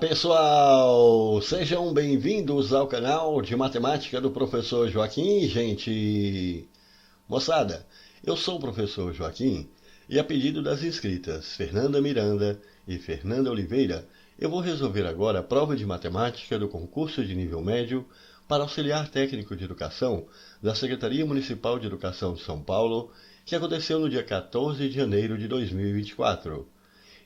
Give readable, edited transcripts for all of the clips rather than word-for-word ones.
pessoal, sejam bem-vindos ao canal de matemática do professor Joaquim, gente. Moçada, eu sou o professor Joaquim e a pedido das inscritas Fernanda Miranda e Fernanda Oliveira, eu vou resolver agora a prova de matemática do concurso de nível médio para auxiliar técnico de educação da Secretaria Municipal de Educação de São Paulo, que aconteceu no dia 14 de janeiro de 2024.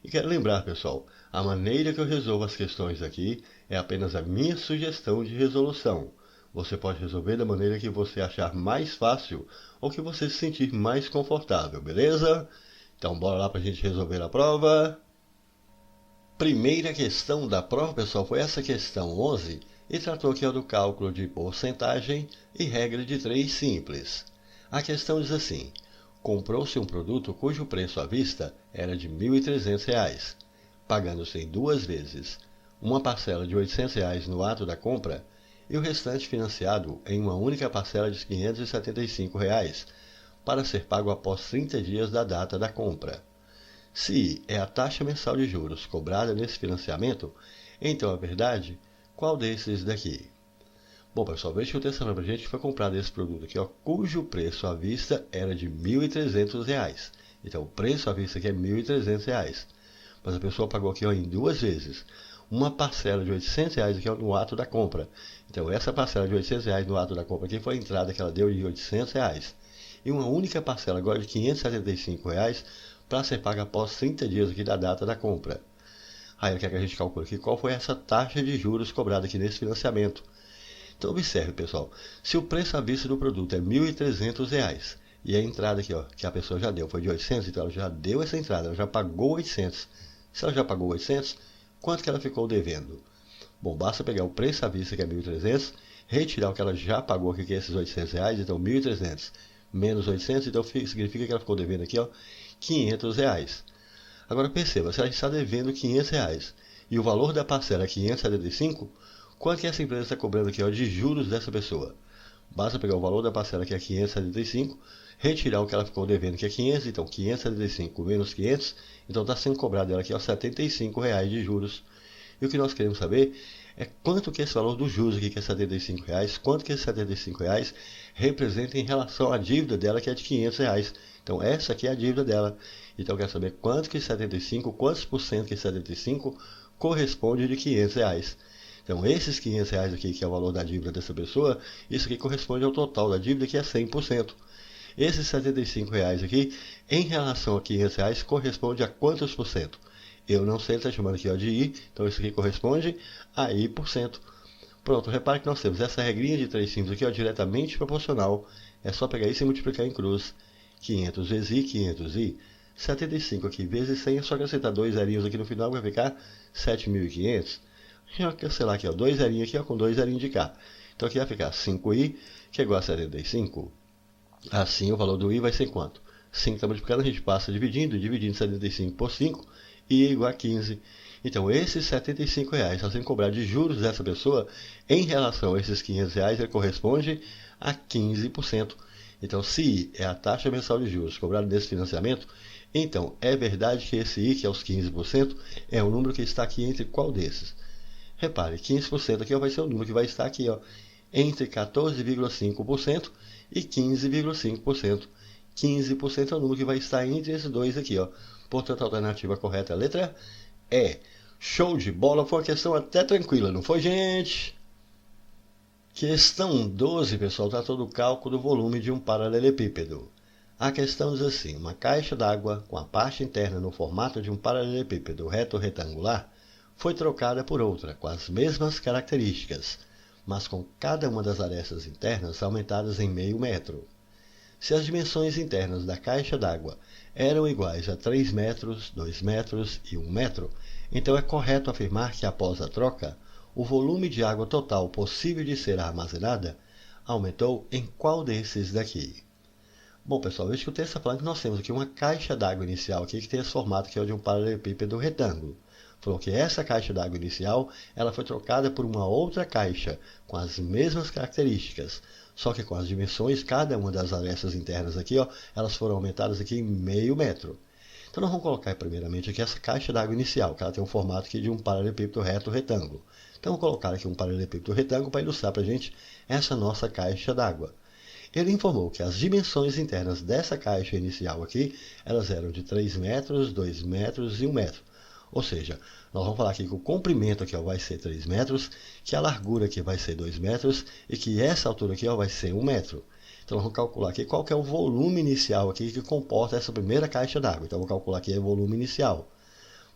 E quero lembrar, pessoal, a maneira que eu resolvo as questões aqui é apenas a minha sugestão de resolução. Você pode resolver da maneira que você achar mais fácil ou que você se sentir mais confortável, beleza? Então bora lá para a gente resolver a prova. Primeira questão da prova, pessoal, foi essa questão 11 e tratou aqui do cálculo de porcentagem e regra de 3 simples. A questão diz assim: comprou-se um produto cujo preço à vista era de R$ 1.300, pagando-se em 2 vezes, uma parcela de R$ 800 no ato da compra e o restante financiado em uma única parcela de R$ 575, para ser pago após 30 dias da data da compra. Se é a taxa mensal de juros cobrada nesse financiamento, então a verdade, qual desses daqui? Bom, pessoal, veja que o texto falando pra gente que foi comprado esse produto aqui, cujo preço à vista era de R$ 1.300. Então, o preço à vista aqui é R$ 1.300. Mas a pessoa pagou aqui em 2 vezes. Uma parcela de R$ 800 aqui no ato da compra. Então, essa parcela de R$ 800 no ato da compra aqui foi a entrada que ela deu de R$ 800. E uma única parcela agora de R$ 575 para ser paga após 30 dias aqui da data da compra. Aí ela quer que a gente calcule aqui qual foi essa taxa de juros cobrada aqui nesse financiamento. Então observe, pessoal, se o preço à vista do produto é R$ 1.300 e a entrada aqui, que a pessoa já deu, foi de 800, então ela já deu essa entrada, ela já pagou 800. Se ela já pagou 800, quanto que ela ficou devendo? Bom, basta pegar o preço à vista, que é 1.300, retirar o que ela já pagou aqui, que é esses R$ 800, então 1.300 menos 800, então significa que ela ficou devendo aqui, R$ 500. Agora perceba, se ela está devendo R$ 500 e o valor da parcela é 575, quanto que essa empresa está cobrando aqui de juros dessa pessoa? Basta pegar o valor da parcela que é 575, retirar o que ela ficou devendo que é 500, então 575 menos 500, então está sendo cobrado dela aqui R$ 75 de juros. E o que nós queremos saber é quanto que esse valor dos juros aqui, que é R$ 75, quanto que esses R$ 75 representa em relação à dívida dela, que é de R$ 500. Então essa aqui é a dívida dela. Então eu quero saber quanto que 75, quantos por cento que 75 corresponde de R$ 500. Então, esses R$ 500 aqui, que é o valor da dívida dessa pessoa, isso aqui corresponde ao total da dívida, que é 100%. Esses R$ 75 aqui, em relação a R$ 500, corresponde a quantos por cento? Eu não sei, ele está chamando aqui de I, então isso aqui corresponde a I%. Pronto, repare que nós temos essa regrinha de 3 simples aqui, diretamente proporcional. É só pegar isso e multiplicar em cruz. 500 vezes I, 500 I. 75 aqui vezes 100, é só acrescentar 2 zerinhos aqui no final, vai ficar 7.500. Já cancelar aqui, 2 zerinhos aqui, com 2 zerinhos de cá. Então aqui vai ficar 5i, que é igual a 75. Assim, o valor do i vai ser quanto? 5 está multiplicando, a gente passa dividindo 75 por 5, i é igual a 15. Então, esses R$ 75 estão sendo cobrados de juros dessa pessoa, em relação a esses R$ 500, ele corresponde a 15%. Então, se i é a taxa mensal de juros cobrada nesse financiamento, então é verdade que esse i, que é os 15%, é o número que está aqui entre qual desses? Repare, 15% aqui vai ser o número que vai estar aqui, entre 14,5% e 15,5%. 15% é o número que vai estar entre esses dois aqui, Portanto, a alternativa correta é a letra E. Show de bola, foi uma questão até tranquila, não foi, gente? Questão 12, pessoal, tratou do cálculo do volume de um paralelepípedo. A questão diz assim: uma caixa d'água com a parte interna no formato de um paralelepípedo reto retangular foi trocada por outra com as mesmas características, mas com cada uma das arestas internas aumentadas em meio metro. Se as dimensões internas da caixa d'água eram iguais a 3 metros, 2 metros e 1 metro, então é correto afirmar que após a troca, o volume de água total possível de ser armazenada aumentou em qual desses daqui? Bom, pessoal, veja que o texto está falando que nós temos aqui uma caixa d'água inicial aqui, que tem esse formato que é de um paralelepípedo retângulo. Falou que essa caixa d'água inicial ela foi trocada por uma outra caixa com as mesmas características, só que com as dimensões, cada uma das arestas internas aqui, elas foram aumentadas aqui em meio metro. Então nós vamos colocar primeiramente aqui essa caixa d'água inicial, que ela tem um formato aqui de um paralelepípedo reto retângulo. Então vou colocar aqui um paralelepípedo retângulo para ilustrar para a gente essa nossa caixa d'água. Ele informou que as dimensões internas dessa caixa inicial aqui, elas eram de 3 metros, 2 metros e 1 metro. Ou seja, nós vamos falar aqui que o comprimento aqui vai ser 3 metros, que a largura aqui vai ser 2 metros e que essa altura aqui vai ser 1 metro. Então nós vamos calcular aqui qual que é o volume inicial aqui que comporta essa primeira caixa d'água. Então eu vou calcular aqui o volume inicial.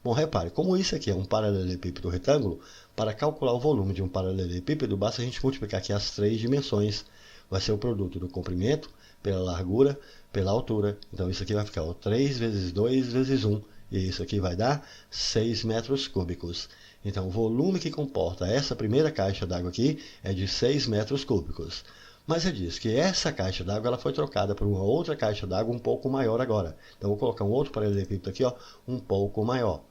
Bom, repare, como isso aqui é um paralelepípedo retângulo, para calcular o volume de um paralelepípedo, basta a gente multiplicar aqui as 3 dimensões. Vai ser o produto do comprimento, pela largura, pela altura. Então isso aqui vai ficar 3 vezes 2 vezes 1. E isso aqui vai dar 6 metros cúbicos. Então o volume que comporta essa primeira caixa d'água aqui é de 6 metros cúbicos. Mas eu disse que essa caixa d'água ela foi trocada por uma outra caixa d'água um pouco maior agora. Então vou colocar um outro paralelepípedo aqui, um pouco maior.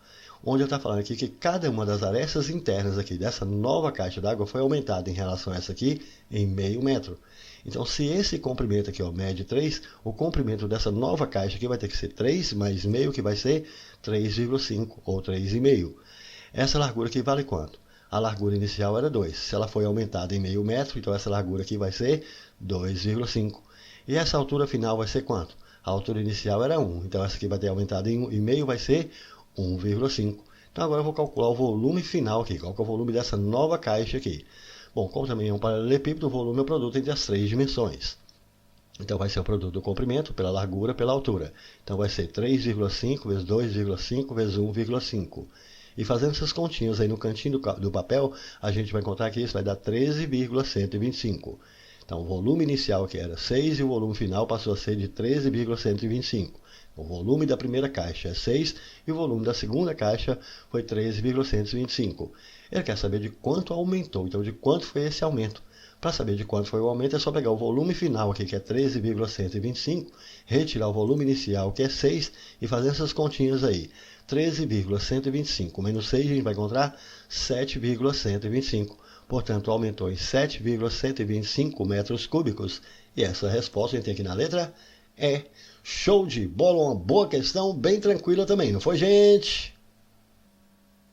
Onde eu estou falando aqui que cada uma das arestas internas aqui dessa nova caixa d'água foi aumentada em relação a essa aqui em meio metro. Então, se esse comprimento aqui mede 3, o comprimento dessa nova caixa aqui vai ter que ser 3 mais meio, que vai ser 3,5 ou 3,5. Essa largura aqui vale quanto? A largura inicial era 2. Se ela foi aumentada em meio metro, então essa largura aqui vai ser 2,5. E essa altura final vai ser quanto? A altura inicial era 1. Então essa aqui vai ter aumentado em meio, vai ser 1,5. Então agora eu vou calcular o volume final aqui. Qual que é o volume dessa nova caixa aqui? Bom, como também é um paralelepípedo, o volume é o produto entre as 3 dimensões. Então vai ser o produto do comprimento pela largura pela altura. Então vai ser 3,5 vezes 2,5 vezes 1,5. E fazendo essas continhas aí no cantinho do papel, a gente vai encontrar que isso vai dar 13,125. Então o volume inicial que era 6 e o volume final passou a ser de 13,125. O volume da primeira caixa é 6 e o volume da segunda caixa foi 13,125. Ele quer saber de quanto aumentou, então de quanto foi esse aumento. Para saber de quanto foi o aumento é só pegar o volume final aqui que é 13,125, retirar o volume inicial que é 6 e fazer essas continhas aí. 13,125 menos 6 a gente vai encontrar 7,125. Portanto, aumentou em 7,125 metros cúbicos. E essa resposta a gente tem aqui na letra E. Show de bola, uma boa questão, bem tranquila também, não foi, gente?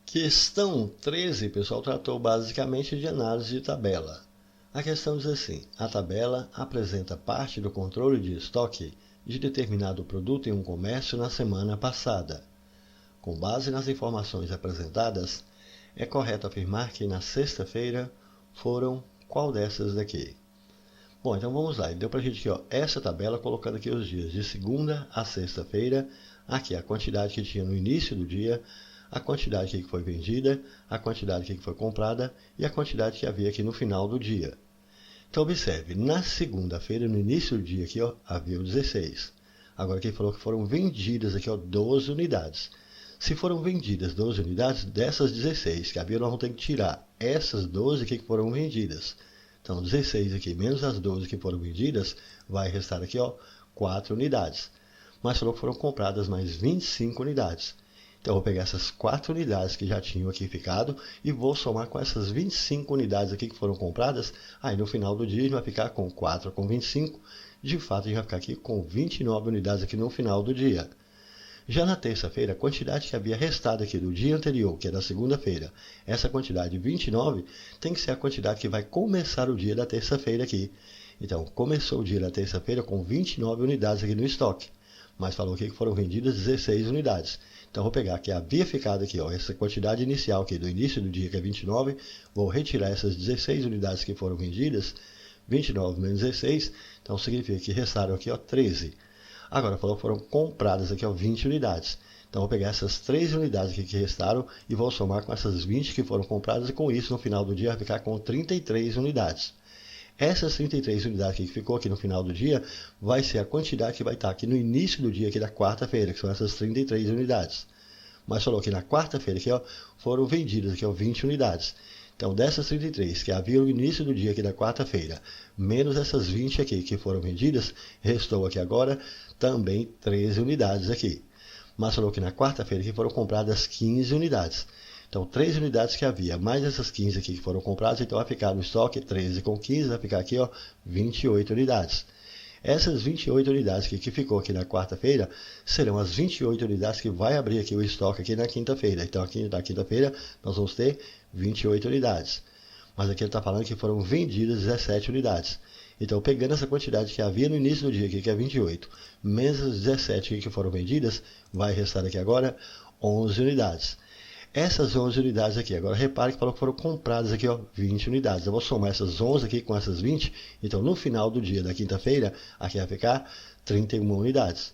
Questão 13, pessoal, tratou basicamente de análise de tabela. A questão diz assim: a tabela apresenta parte do controle de estoque de determinado produto em um comércio na semana passada. Com base nas informações apresentadas, é correto afirmar que na sexta-feira foram qual dessas daqui? Bom, então vamos lá. Ele deu para a gente aqui, essa tabela, colocando aqui os dias de segunda a sexta-feira. Aqui a quantidade que tinha no início do dia, a quantidade que foi vendida, a quantidade que foi comprada e a quantidade que havia aqui no final do dia. Então observe, na segunda-feira, no início do dia aqui, havia 16. Agora aqui falou que foram vendidas aqui, 12 unidades. Se foram vendidas 12 unidades, dessas 16 que havia, nós vamos ter que tirar essas 12 aqui que foram vendidas. Então, 16 aqui, menos as 12 que foram vendidas, vai restar aqui, 4 unidades. Mas falou que foram compradas mais 25 unidades. Então, eu vou pegar essas 4 unidades que já tinham aqui ficado e vou somar com essas 25 unidades aqui que foram compradas. Aí, no final do dia, a gente vai ficar com 4 com 25. De fato, a gente vai ficar aqui com 29 unidades aqui no final do dia. Já na terça-feira, a quantidade que havia restado aqui do dia anterior, que é da segunda-feira, essa quantidade 29, tem que ser a quantidade que vai começar o dia da terça-feira aqui. Então, começou o dia da terça-feira com 29 unidades aqui no estoque, mas falou aqui que foram vendidas 16 unidades. Então, vou pegar que havia ficado aqui, essa quantidade inicial aqui do início do dia, que é 29, vou retirar essas 16 unidades que foram vendidas, 29 menos 16, então significa que restaram aqui, 13. Agora falou que foram compradas aqui, 20 unidades. Então, vou pegar essas 3 unidades aqui que restaram e vou somar com essas 20 que foram compradas e com isso, no final do dia, vai ficar com 33 unidades. Essas 33 unidades que ficou aqui no final do dia vai ser a quantidade que vai estar aqui no início do dia aqui da quarta-feira, que são essas 33 unidades. Mas falou que na quarta-feira aqui, foram vendidas aqui, 20 unidades. Então, dessas 33 que havia no início do dia aqui da quarta-feira, menos essas 20 aqui que foram vendidas, restou aqui agora também 13 unidades aqui. Mas falou que na quarta-feira aqui foram compradas 15 unidades. Então, 3 unidades que havia, mais essas 15 aqui que foram compradas, então vai ficar no estoque 13 com 15, vai ficar aqui, 28 unidades. Essas 28 unidades que ficou aqui na quarta-feira serão as 28 unidades que vai abrir aqui o estoque aqui na quinta-feira. Então aqui na quinta-feira nós vamos ter 28 unidades. Mas aqui ele está falando que foram vendidas 17 unidades. Então, pegando essa quantidade que havia no início do dia, aqui, que é 28, menos as 17 que foram vendidas, vai restar aqui agora 11 unidades. Essas 11 unidades aqui, agora repare que falou que foram compradas aqui, ó, 20 unidades. Eu vou somar essas 11 aqui com essas 20, então no final do dia da quinta-feira, aqui vai ficar 31 unidades.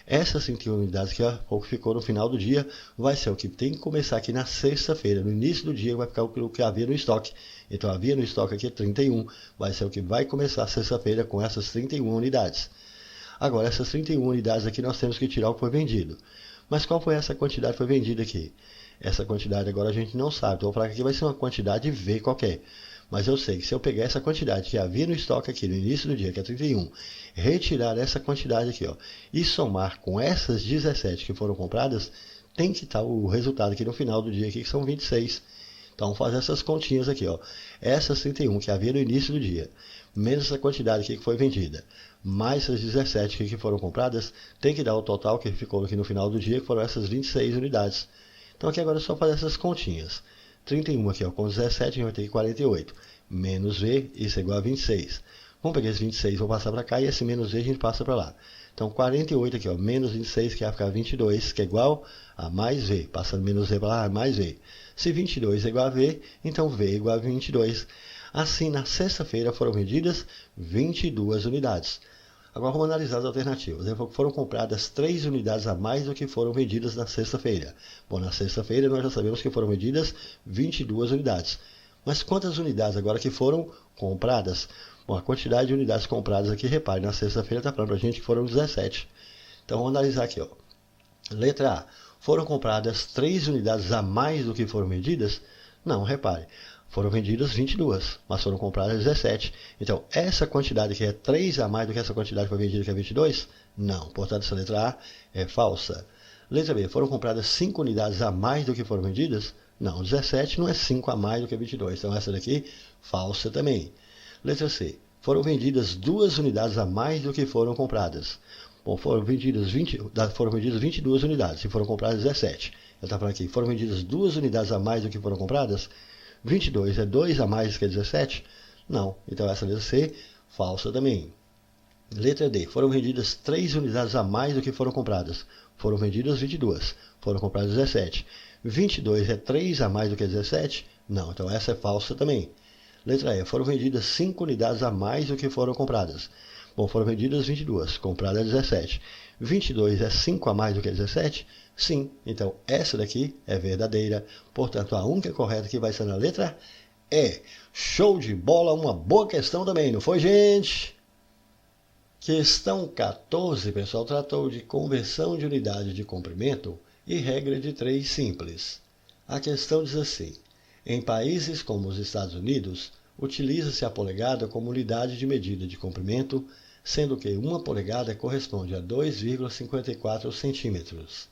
Essas 31 unidades que o que ficou no final do dia vai ser o que tem que começar aqui na sexta-feira. No início do dia vai ficar o que havia no estoque. Então havia no estoque aqui 31, vai ser o que vai começar sexta-feira com essas 31 unidades. Agora essas 31 unidades aqui nós temos que tirar o que foi vendido. Mas qual foi essa quantidade que foi vendida aqui? Essa quantidade agora a gente não sabe. Então eu vou falar que aqui vai ser uma quantidade V qualquer. Mas eu sei que se eu pegar essa quantidade que havia no estoque aqui no início do dia, que é 31, retirar essa quantidade aqui, ó, e somar com essas 17 que foram compradas, tem que estar o resultado aqui no final do dia, aqui, que são 26. Então, vamos fazer essas continhas aqui, ó. Essas 31 que havia no início do dia, menos essa quantidade aqui que foi vendida, mais essas 17 aqui que foram compradas, tem que dar o total que ficou aqui no final do dia, que foram essas 26 unidades. Então, aqui agora é só fazer essas continhas. 31 aqui, ó, com 17, a gente vai ter aqui 48. Menos V, isso é igual a 26. Vamos pegar esse 26, vou passar para cá, e esse menos V a gente passa para lá. Então, 48 aqui, ó, menos 26, que vai ficar 22, que é igual a mais V. Passando menos V para lá, mais V. Se 22 é igual a V, então V é igual a 22. Assim, na sexta-feira foram vendidas 22 unidades. Agora vamos analisar as alternativas. Foram compradas 3 unidades a mais do que foram vendidas na sexta-feira. Bom, na sexta-feira nós já sabemos que foram vendidas 22 unidades. Mas quantas unidades agora que foram compradas? Bom, a quantidade de unidades compradas aqui, repare, na sexta-feira está falando para a gente que foram 17. Então vamos analisar aqui, ó. Letra A. Foram compradas 3 unidades a mais do que foram vendidas? Não, repare. Foram vendidas 22, mas foram compradas 17. Então, essa quantidade aqui é 3 a mais do que essa quantidade que foi vendida, que é 22? Não. Portanto, essa letra A é falsa. Letra B. Foram compradas 5 unidades a mais do que foram vendidas? Não. 17 não é 5 a mais do que 22. Então, essa daqui, falsa também. Letra C. Foram vendidas 2 unidades a mais do que foram compradas. Bom, foram vendidas 22 unidades e foram compradas 17. Ele está falando aqui, foram vendidas 2 unidades a mais do que foram compradas? 22 é 2 a mais que 17? Não. Então essa letra C, falsa também. Letra D. Foram vendidas 3 unidades a mais do que foram compradas. Foram vendidas 22. Foram compradas 17. 22 é 3 a mais do que 17? Não. Então essa é falsa também. Letra E. Foram vendidas 5 unidades a mais do que foram compradas. Bom, foram vendidas 22. Compradas 17. 22 é 5 a mais do que 17? Sim, então essa daqui é verdadeira. Portanto, a única correta que vai ser na letra E. Show de bola, uma boa questão também, não foi, gente? Questão 14, pessoal, tratou de conversão de unidade de comprimento e regra de 3 simples. A questão diz assim: em países como os Estados Unidos, utiliza-se a polegada como unidade de medida de comprimento, sendo que 1 polegada corresponde a 2,54 centímetros.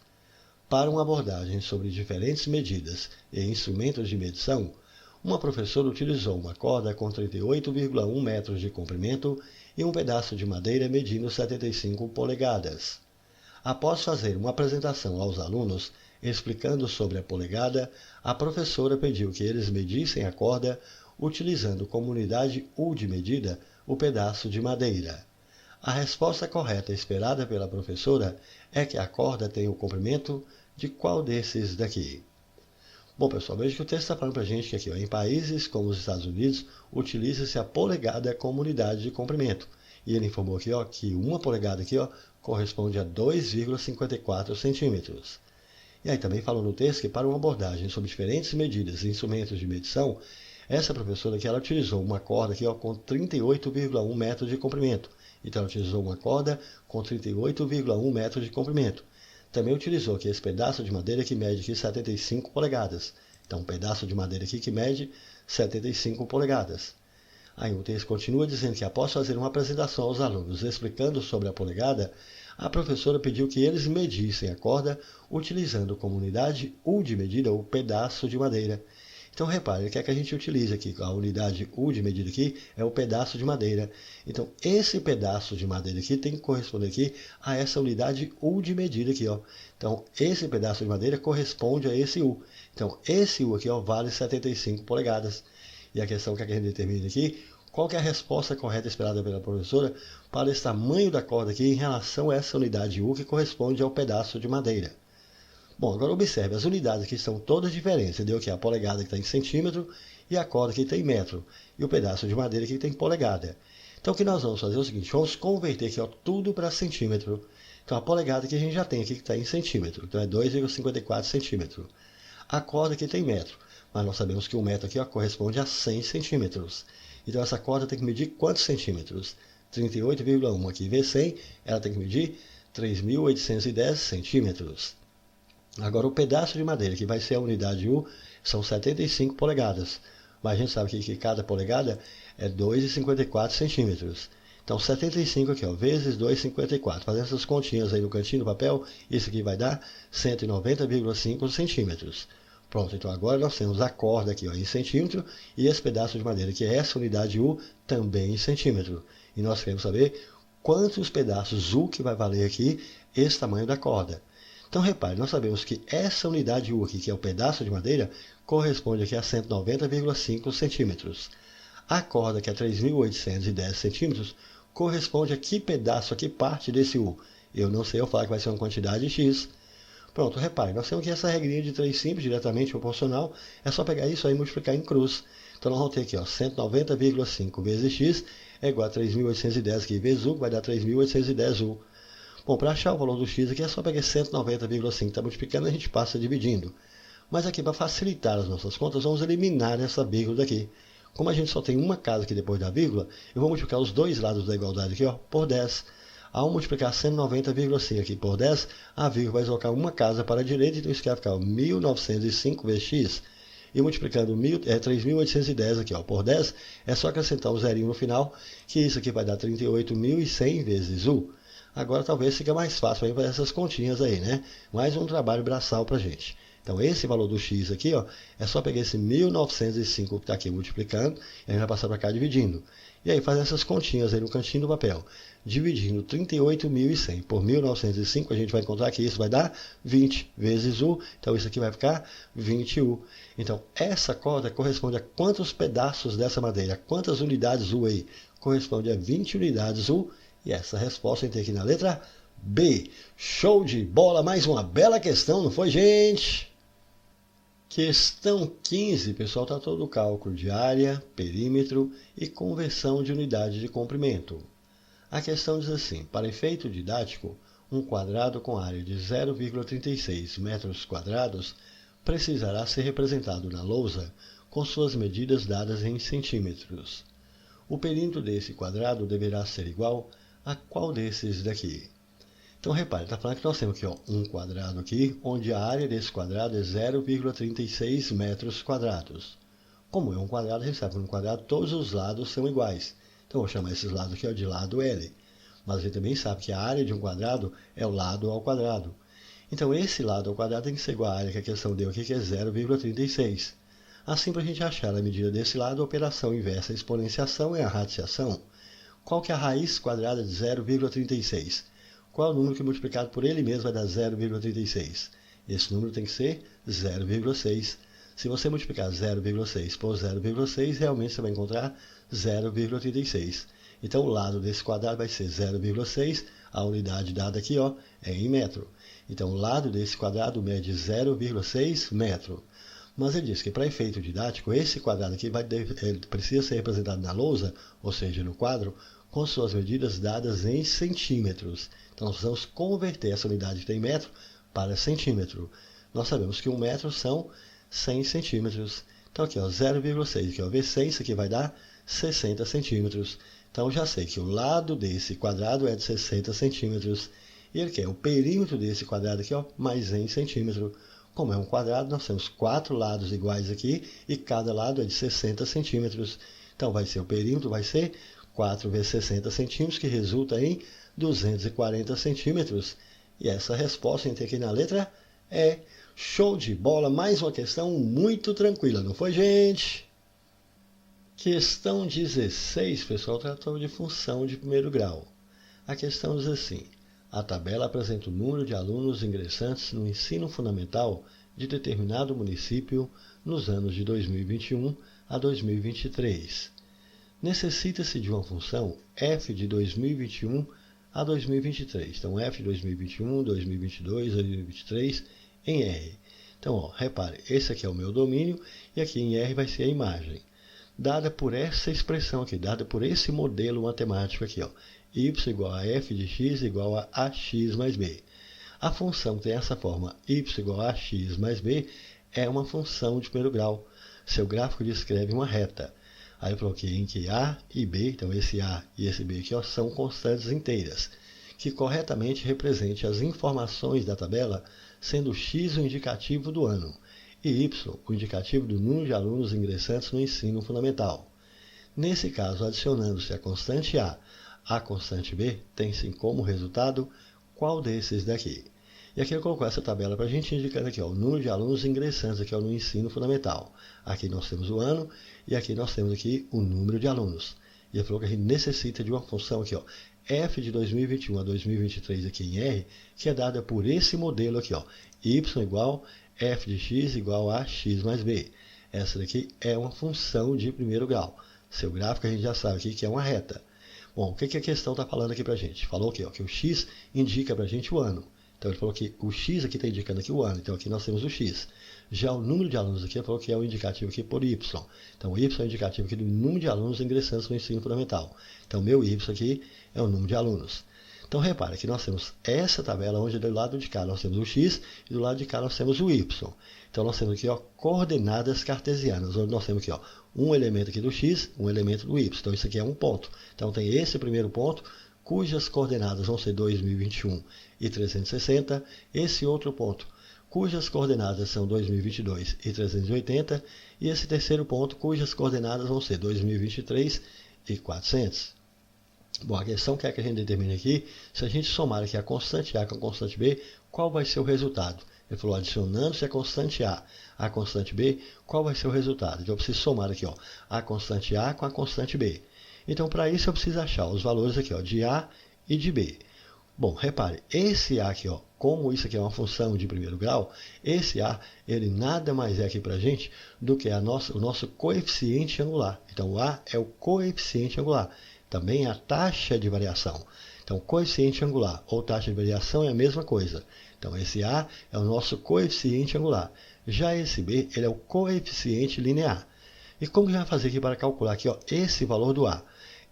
Para uma abordagem sobre diferentes medidas e instrumentos de medição, uma professora utilizou uma corda com 38,1 metros de comprimento e um pedaço de madeira medindo 75 polegadas. Após fazer uma apresentação aos alunos explicando sobre a polegada, a professora pediu que eles medissem a corda utilizando como unidade U de medida o pedaço de madeira. A resposta correta esperada pela professora é que a corda tem o comprimento de qual desses daqui? Bom, pessoal, veja que o texto está falando para a gente que aqui, ó, em países como os Estados Unidos, utiliza-se a polegada como unidade de comprimento. E ele informou aqui, ó, que 1 polegada aqui, ó, corresponde a 2,54 centímetros. E aí também falou no texto que para uma abordagem sobre diferentes medidas e instrumentos de medição, essa professora aqui, ela utilizou uma corda aqui, ó, com 38,1 metros de comprimento. Então, ela utilizou uma corda com 38,1 metros de comprimento. Também utilizou aqui esse pedaço de madeira que mede aqui 75 polegadas. Então, um pedaço de madeira aqui que mede 75 polegadas. Aí o texto continua dizendo que após fazer uma apresentação aos alunos explicando sobre a polegada, a professora pediu que eles medissem a corda utilizando como unidade U de medida o pedaço de madeira. Então, repare, ele quer que a gente utilize aqui, a unidade U de medida aqui é o pedaço de madeira. Então, esse pedaço de madeira aqui tem que corresponder aqui a essa unidade U de medida aqui, ó. Então, esse pedaço de madeira corresponde a esse U. Então, esse U aqui, ó, vale 75 polegadas. E a questão que a gente determina aqui, qual que é a resposta correta esperada pela professora para esse tamanho da corda aqui em relação a essa unidade U que corresponde ao pedaço de madeira. Bom, agora observe, as unidades aqui são todas diferentes, entendeu? Que é a polegada que está em centímetro e a corda que está em metro. E o pedaço de madeira que tem polegada. Então o que nós vamos fazer é o seguinte, vamos converter aqui ó, tudo para centímetro. Então a polegada que a gente já tem aqui que está em centímetro, então é 2,54 centímetros. A corda que tem metro, mas nós sabemos que o metro aqui ó, corresponde a 100 centímetros. Então essa corda tem que medir quantos centímetros? 38,1 aqui vezes 100, ela tem que medir 3.810 centímetros. Agora o pedaço de madeira, que vai ser a unidade U, são 75 polegadas. Mas a gente sabe que cada polegada é 2,54 centímetros. Então 75 aqui, ó, vezes 2,54. Fazendo essas continhas aí no cantinho do papel, isso aqui vai dar 190,5 centímetros. Pronto, então agora nós temos a corda aqui ó, em centímetro e esse pedaço de madeira, que é essa unidade U, também em centímetro. E nós queremos saber quantos pedaços U que vai valer aqui esse tamanho da corda. Então, repare, nós sabemos que essa unidade U aqui, que é o pedaço de madeira, corresponde aqui a 190,5 centímetros. A corda, que é 3.810 centímetros, corresponde a que pedaço, a que parte desse U? Eu não sei, eu falo que vai ser uma quantidade X. Pronto, repare, nós temos aqui essa regrinha de 3 simples, diretamente proporcional. É só pegar isso aí e multiplicar em cruz. Então, nós vamos ter aqui, ó, 190,5 vezes X é igual a 3.810 aqui vezes U, que vai dar 3.810 U. Bom, para achar o valor do x aqui é só pegar 190,5, está multiplicando, a gente passa dividindo. Mas aqui, para facilitar as nossas contas, vamos eliminar essa vírgula daqui. Como a gente só tem uma casa aqui depois da vírgula, eu vou multiplicar os dois lados da igualdade aqui ó, por 10. Ao multiplicar 190,5 aqui por 10, a vírgula vai deslocar uma casa para a direita, então isso aqui vai ficar 1.905 vezes x. E multiplicando 3.810 aqui ó, por 10, é só acrescentar um zerinho no final, que isso aqui vai dar 38.100 vezes U. Agora talvez fique mais fácil para essas continhas aí, né? Mais um trabalho braçal para a gente. Então esse valor do x aqui, ó, é só pegar esse 1905 que está aqui multiplicando, e a gente vai passar para cá dividindo. E aí fazer essas continhas aí no cantinho do papel. Dividindo 38.100 por 1905, a gente vai encontrar que isso vai dar 20 vezes U. Então isso aqui vai ficar 20U. Então essa corda corresponde a quantos pedaços dessa madeira? Quantas unidades U aí? Corresponde a 20 unidades U. E essa resposta a gente tem aqui na letra B. Show de bola! Mais uma bela questão, não foi, gente? Questão 15, pessoal, está todo o cálculo de área, perímetro e conversão de unidade de comprimento. A questão diz assim, para efeito didático, um quadrado com área de 0,36 metros quadrados precisará ser representado na lousa com suas medidas dadas em centímetros. O perímetro desse quadrado deverá ser igual a qual desses daqui? Então, repare, está falando que nós temos aqui ó, um quadrado aqui, onde a área desse quadrado é 0,36 metros quadrados. Como é um quadrado, a gente sabe que no quadrado todos os lados são iguais. Então, vou chamar esses lados aqui ó, de lado L. Mas a gente também sabe que a área de um quadrado é o lado ao quadrado. Então, esse lado ao quadrado tem que ser igual à área que a questão deu aqui, que é 0,36. Assim, para a gente achar a medida desse lado, a operação inversa à exponenciação é a radiciação. Qual que é a raiz quadrada de 0,36? Qual é o número que multiplicado por ele mesmo vai dar 0,36? Esse número tem que ser 0,6. Se você multiplicar 0,6 por 0,6, realmente você vai encontrar 0,36. Então, o lado desse quadrado vai ser 0,6. A unidade dada aqui ó, é em metro. Então, o lado desse quadrado mede 0,6 metro. Mas ele diz que para efeito didático, esse quadrado aqui ele precisa ser representado na lousa, ou seja, no quadro, com suas medidas dadas em centímetros. Então, nós vamos converter essa unidade que tem metro para centímetro. Nós sabemos que 1 metro são 100 centímetros. Então, aqui, 0,6, aqui, ó, vezes 100, isso aqui vai dar 60 centímetros. Então, já sei que o lado desse quadrado é de 60 centímetros. E ele quer o perímetro desse quadrado aqui, ó, mais em centímetro. Como é um quadrado, nós temos 4 lados iguais aqui e cada lado é de 60 centímetros. Então, o perímetro vai ser 4 vezes 60 centímetros, que resulta em 240 centímetros. E essa resposta a gente tem aqui na letra E. Show de bola, mais uma questão muito tranquila, não foi, gente? Questão 16, pessoal, tratou de função de primeiro grau. A questão diz assim: a tabela apresenta o número de alunos ingressantes no ensino fundamental de determinado município nos anos de 2021 a 2023. Necessita-se de uma função f de 2021 a 2023. Então, f de 2021, 2022, 2023 em R. Então, ó, repare, esse aqui é o meu domínio e aqui em R vai ser a imagem. Dada por essa expressão aqui, dada por esse modelo matemático aqui, ó, y igual a f de x igual a ax mais b. A função que tem essa forma, y igual a ax mais b, é uma função de primeiro grau. Seu gráfico descreve uma reta. Aí eu coloquei em que a e b, então esse a e esse b aqui, ó, são constantes inteiras, que corretamente represente as informações da tabela, sendo x o indicativo do ano e y o indicativo do número de alunos ingressantes no ensino fundamental. Nesse caso, adicionando-se a constante a à constante b, tem-se como resultado qual desses daqui. E aqui ele colocou essa tabela para a gente, indicando aqui ó, o número de alunos ingressantes aqui, ó, no ensino fundamental. Aqui nós temos o ano e aqui nós temos aqui o número de alunos. E ele falou que a gente necessita de uma função aqui, ó, f de 2021 a 2023 aqui em R, que é dada por esse modelo aqui, ó, y igual f de x igual a x mais b. Essa daqui é uma função de primeiro grau. Seu gráfico a gente já sabe aqui que é uma reta. Bom, o que a questão está falando aqui para a gente? Falou aqui, ó, que o x indica para a gente o ano. Então ele falou que o x aqui está indicando aqui o ano. Então aqui nós temos o x. Já o número de alunos aqui, ele falou que é o indicativo aqui por y. Então o y é o indicativo aqui do número de alunos ingressantes no ensino fundamental. Então meu y aqui é o número de alunos. Então repara que nós temos essa tabela onde do lado de cá nós temos o x e do lado de cá nós temos o y. Então nós temos aqui ó, coordenadas cartesianas, onde nós temos aqui ó, um elemento aqui do x, um elemento do y. Então isso aqui é um ponto. Então tem esse primeiro ponto, cujas coordenadas vão ser 2021 e 360. Esse outro ponto, cujas coordenadas são 2022 e 380. E esse terceiro ponto, cujas coordenadas vão ser 2023 e 400. Bom, a questão que é que a gente determine aqui, se a gente somar aqui a constante A com a constante B, qual vai ser o resultado? Ele falou, adicionando-se a constante A à constante B, qual vai ser o resultado? Então eu preciso somar aqui ó, a constante A com a constante B. Então para isso eu preciso achar os valores aqui ó, de A e de B. Bom, repare, esse A aqui, ó, como isso aqui é uma função de primeiro grau, esse A, ele nada mais é aqui para a gente do que o nosso coeficiente angular. Então o A é o coeficiente angular. Também a taxa de variação. Então, coeficiente angular ou taxa de variação é a mesma coisa. Então, esse A é o nosso coeficiente angular. Já esse B, ele é o coeficiente linear. E como que a gente vai fazer aqui para calcular aqui, ó, esse valor do A?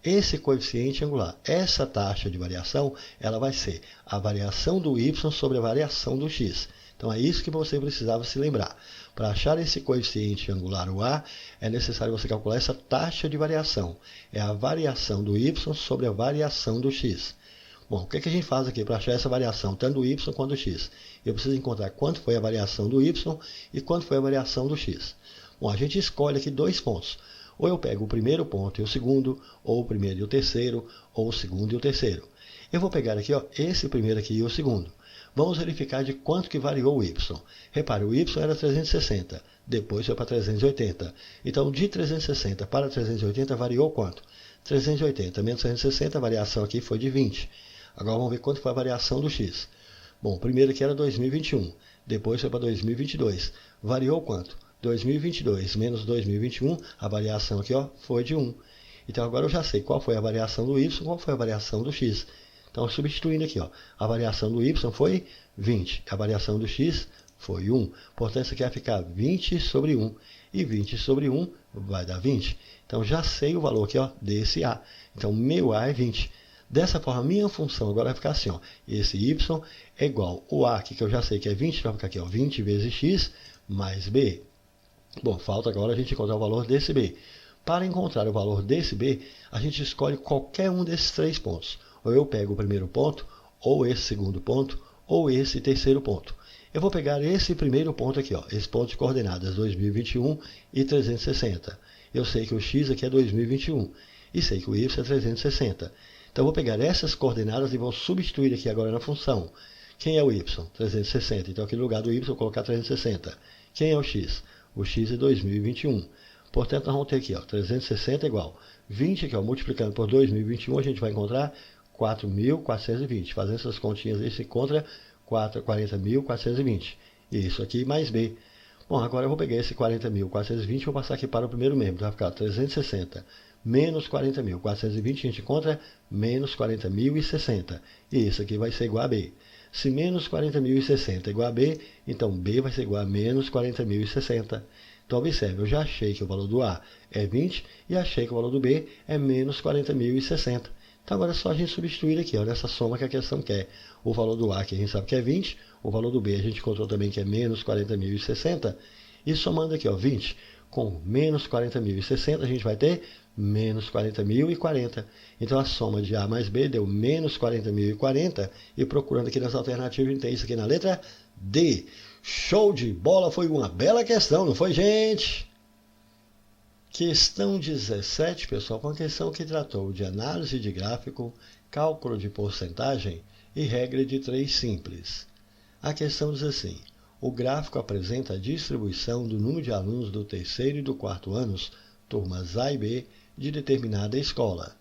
Esse coeficiente angular, essa taxa de variação, ela vai ser a variação do y sobre a variação do x. Então, é isso que você precisava se lembrar. Para achar esse coeficiente angular, o A, é necessário você calcular essa taxa de variação. É a variação do y sobre a variação do x. Bom, o que a gente faz aqui para achar essa variação, tanto do y quanto do x? Eu preciso encontrar quanto foi a variação do y e quanto foi a variação do x. Bom, a gente escolhe aqui dois pontos. Ou eu pego o primeiro ponto e o segundo, ou o primeiro e o terceiro, ou o segundo e o terceiro. Eu vou pegar aqui ó, esse primeiro aqui e o segundo. Vamos verificar de quanto que variou o y. Repare, o y era 360, depois foi para 380. Então, de 360 para 380 variou quanto? 380 menos 360, a variação aqui foi de 20. Agora vamos ver quanto foi a variação do x. Bom, o primeiro aqui era 2021, depois foi para 2022. Variou quanto? 2022 menos 2021, a variação aqui ó, foi de 1. Então agora eu já sei qual foi a variação do y, qual foi a variação do x. Então, substituindo aqui, ó, a variação do y foi 20, a variação do x foi 1. Portanto, isso aqui vai ficar 20 sobre 1. E 20 sobre 1 vai dar 20. Então, já sei o valor aqui ó, desse A. Então, meu A é 20. Dessa forma, minha função agora vai ficar assim. Ó, esse y é igual ao A, que eu já sei que é 20, vai ficar aqui ó, 20 vezes x mais b. Bom, falta agora a gente encontrar o valor desse b. Para encontrar o valor desse b, a gente escolhe qualquer um desses três pontos. Ou eu pego o primeiro ponto, ou esse segundo ponto, ou esse terceiro ponto. Eu vou pegar esse primeiro ponto aqui, ó, esse ponto de coordenadas 2021 e 360. Eu sei que o x aqui é 2021 e sei que o y é 360. Então, eu vou pegar essas coordenadas e vou substituir aqui agora na função, Quem é o y? 360. Então aqui no lugar do y eu vou colocar 360. Quem é o x? O x é 2021. Portanto, nós vamos ter aqui, ó, 360 igual 20, aqui, ó, multiplicando por 2021, a gente vai encontrar 4.420. Fazendo essas continhas aí, se encontra 40.420. Isso aqui mais b. Bom, agora eu vou pegar esse 40.420 e vou passar aqui para o primeiro membro. Vai ficar 360 menos 40.420, a gente encontra menos 40.060. E isso aqui vai ser igual a b. Se menos 40.060 é igual a b, então b vai ser igual a menos 40.060. Então, observe, eu já achei que o valor do A é 20 e achei que o valor do B é menos 40.060. Então, agora é só a gente substituir aqui, olha essa soma que a questão quer. O valor do A, que a gente sabe que é 20, o valor do B a gente encontrou também que é menos 40.060. E somando aqui, ó, 20 com menos 40.060, a gente vai ter menos 40.040. Então, a soma de A mais B deu menos 40.040. E procurando aqui nas alternativas, a gente tem isso aqui na letra D. Show de bola, foi uma bela questão, não foi, gente? Questão 17, pessoal, uma questão que tratou de análise de gráfico, cálculo de porcentagem e regra de 3 simples. A questão diz assim: o gráfico apresenta a distribuição do número de alunos do terceiro e do quarto anos, turmas A e B, de determinada escola.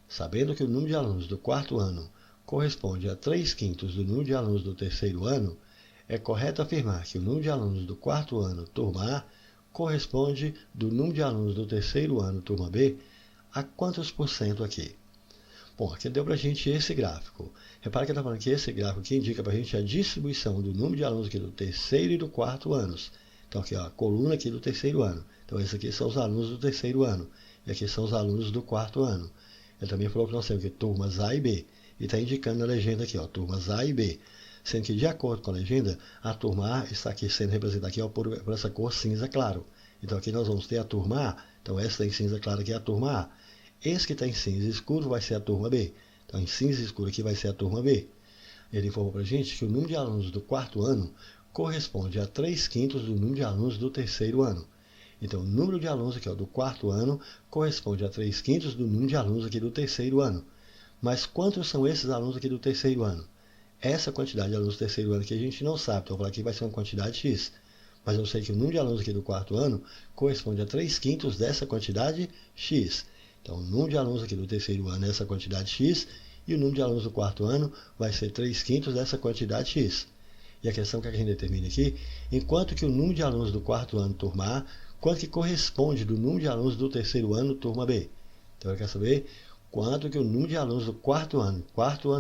Sabendo que o número de alunos do quarto ano corresponde a 3/5 do número de alunos do terceiro ano, é correto afirmar que o número de alunos do quarto ano, turma A, corresponde do número de alunos do terceiro ano, turma B, a quantos por cento aqui? Bom, aqui deu para a gente esse gráfico. Repara que está falando que esse gráfico aqui indica para a gente a distribuição do número de alunos aqui do terceiro e do quarto anos. Então, aqui, ó, a coluna aqui do terceiro ano. Então, esses aqui são os alunos do terceiro ano. E aqui são os alunos do quarto ano. Ele também falou que nós temos aqui turmas A e B. E está indicando na legenda aqui, ó, turmas A e B. Sendo que, de acordo com a legenda, a turma A está aqui sendo representada aqui, ó, por essa cor cinza claro. Então, aqui nós vamos ter a turma A. Então, essa em cinza claro aqui é a turma A. Esse que está em cinza escuro vai ser a turma B. Então, em cinza escuro aqui vai ser a turma B. Ele informou para a gente que o número de alunos do quarto ano corresponde a 3/5 do número de alunos do terceiro ano. Então, o número de alunos aqui, ó, do quarto ano corresponde a 3/5 do número de alunos aqui do terceiro ano. Mas quantos são esses alunos aqui do terceiro ano? Essa quantidade de alunos do terceiro ano que a gente não sabe, então eu vou falar aqui vai ser uma quantidade X. Mas eu sei que o número de alunos aqui do quarto ano corresponde a 3/5 dessa quantidade X. Então, o número de alunos aqui do terceiro ano é essa quantidade X, e o número de alunos do quarto ano vai ser 3/5 dessa quantidade X. E a questão que a gente determina aqui, enquanto que o número de alunos do quarto ano, turma A, quanto que corresponde do número de alunos do terceiro ano, turma B. Então, eu quero saber quanto que o número de alunos do quarto ano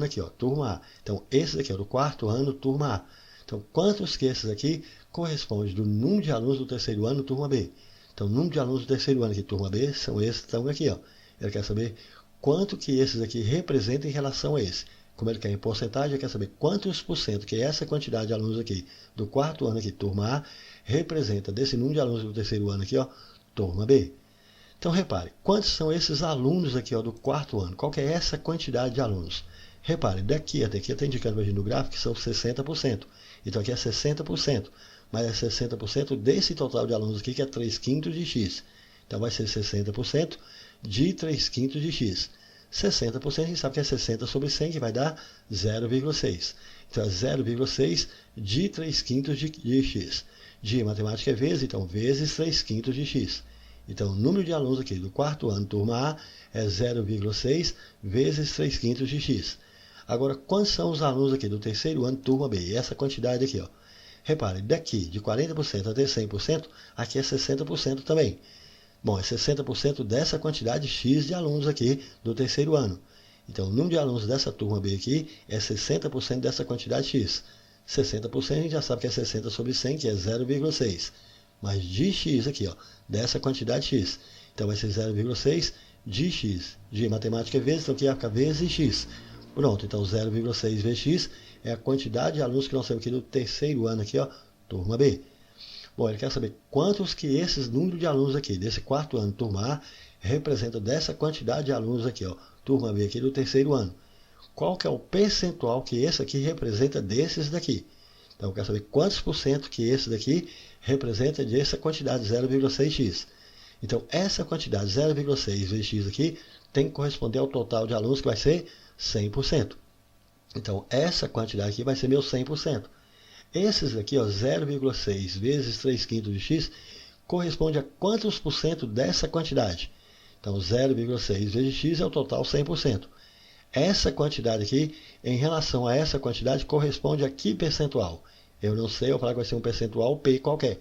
aqui, ó, turma A. Então, esse daqui é do quarto ano, turma A. Então, quantos que esses aqui correspondem do número de alunos do terceiro ano, turma B? Então, o número de alunos do terceiro ano aqui, turma B, são esses que estão aqui, ó. Ele quer saber quanto que esses aqui representam em relação a esse. Como ele quer em porcentagem, ele quer saber quantos por cento que essa quantidade de alunos aqui do quarto ano aqui, turma A, representa desse número de alunos do terceiro ano aqui, ó, turma B. Então, repare, quantos são esses alunos aqui, ó, do quarto ano? Qual que é essa quantidade de alunos? Repare, daqui até aqui está indicando para a gente no gráfico que são 60%. Então, aqui é 60%. Mas é 60% desse total de alunos aqui, que é 3/5 de X. Então, vai ser 60% de 3/5 de X. 60% a gente sabe que é 60 sobre 100, que vai dar 0,6. Então, é 0,6 de 3/5 de X. De matemática é vezes, então, vezes 3/5 de X. Então, o número de alunos aqui do quarto ano, turma A, é 0,6 vezes 3/5 de X. Agora, quantos são os alunos aqui do terceiro ano, turma B? E essa quantidade aqui, ó. Repare, daqui de 40% até 100%, aqui é 60% também. Bom, é 60% dessa quantidade X de alunos aqui do terceiro ano. Então, o número de alunos dessa turma B aqui é 60% dessa quantidade X. 60% a gente já sabe que é 60 sobre 100, que é 0,6. Mas de X aqui, ó, dessa quantidade X. Então, vai ser 0,6 de X. De matemática é vezes, então aqui vai ficar vezes X. Pronto, então 0,6 vezes X é a quantidade de alunos que nós temos aqui do terceiro ano aqui, ó, turma B. Bom, ele quer saber quantos que esses números de alunos aqui, desse quarto ano, turma A, representam dessa quantidade de alunos aqui, ó, turma B aqui do terceiro ano. Qual que é o percentual que esse aqui representa desses daqui? Então, eu quero saber quantos por cento que esse daqui representa dessa quantidade 0,6x. Então, essa quantidade 0,6 vezes x aqui tem que corresponder ao total de alunos, que vai ser 100%. Então, essa quantidade aqui vai ser meu 100%. Esses aqui, 0,6 vezes 3 quintos de x, corresponde a quantos por cento dessa quantidade? Então, 0,6 vezes x é o total 100%. Essa quantidade aqui, em relação a essa quantidade, corresponde a que percentual? Eu não sei, eu vou falar que vai ser um percentual P qualquer.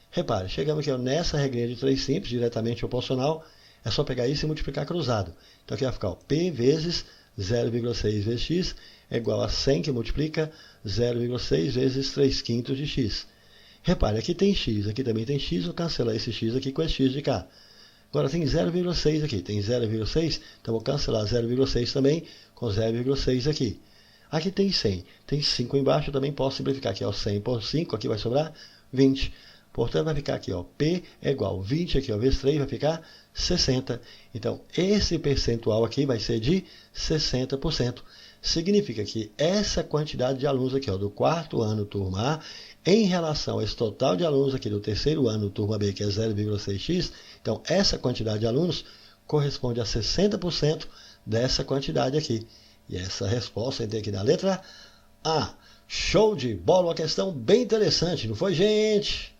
Repare, chegamos aqui nessa regrinha de 3 simples, diretamente proporcional, é só pegar isso e multiplicar cruzado. Então aqui vai ficar P vezes 0,6 vezes x é igual a 100 que multiplica 0,6 vezes 3 quintos de x. Repare, aqui tem x, aqui também tem x, vou cancelar esse x aqui com esse x de cá. Agora tem 0,6 aqui, tem 0,6, então vou cancelar 0,6 também com 0,6 aqui. Aqui tem 100, tem 5 embaixo, eu também posso simplificar aqui, 100 por 5, aqui vai sobrar 20. Portanto, vai ficar aqui, P é igual a 20 aqui, vezes 3, vai ficar 60. Então, esse percentual aqui vai ser de 60%. Significa que essa quantidade de alunos aqui, do quarto ano, turma A, em relação a esse total de alunos aqui do terceiro ano, turma B, que é 0,6x, então essa quantidade de alunos corresponde a 60% dessa quantidade aqui. E essa resposta tem aqui na letra A. Show de bola, uma questão bem interessante, não foi, gente?